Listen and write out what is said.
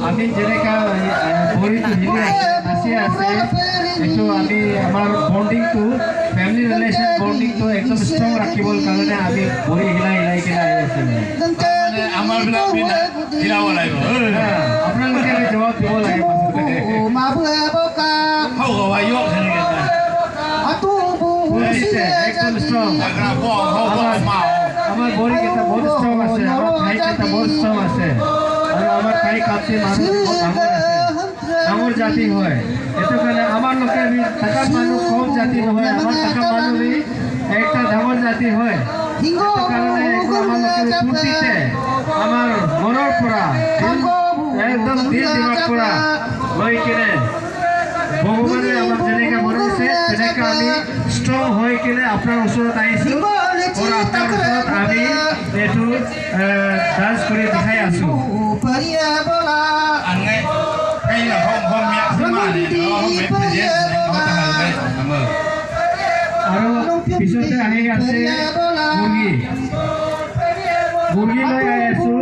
আমি যেনেকা ভৰিটো হিলি আছে এইটো আমি আমাৰ বণ্ডিংটো ফেমিলি ৰিলেশ্যন বণ্ডিংটো একদম ষ্ট্ৰং ৰাখিবৰ কাৰণে আমি ভৰি হিলাই কিনে আহি আছোঁ আমাৰ বিলাক হিলাব লাগিব আপোনালোকে জবাব দিব লাগে একদম ষ্ট্ৰং আমাৰ ভৰিকেইটা বহুত ষ্ট্ৰং আছে আমাৰ ঠাইকেইটা বহুত ষ্ট্ৰং আছে আৰু আমাৰ ঠাই কাপচি মানুহ ডাঙৰ জাতি হয় এইটো কাৰণে আমাৰ লোকে থাকা মানুহ কম জাতি নহয় আমাৰ থাকা মানুহ একটা ডাঙৰ জাতি হয় এইটো কাৰণে আমাৰ লোকে ফূৰ্তিতে আমাৰ মনৰ পৰা একদম দিল দিমাগ পৰা লৈ কিনে ভগৱানে আমাক যেনেকৈ বনাইছে তেনেকৈ আমি ষ্ট্ৰং হৈ কিনে আপোনাৰ ওচৰত আহিছোঁ আৰু আপোনাৰ ওচৰত আমি এইটো ডান্স কৰি দেখাই আছোঁ আৰু পিছতে আহি আছে মুৰ্গী লৈ আহি আছোঁ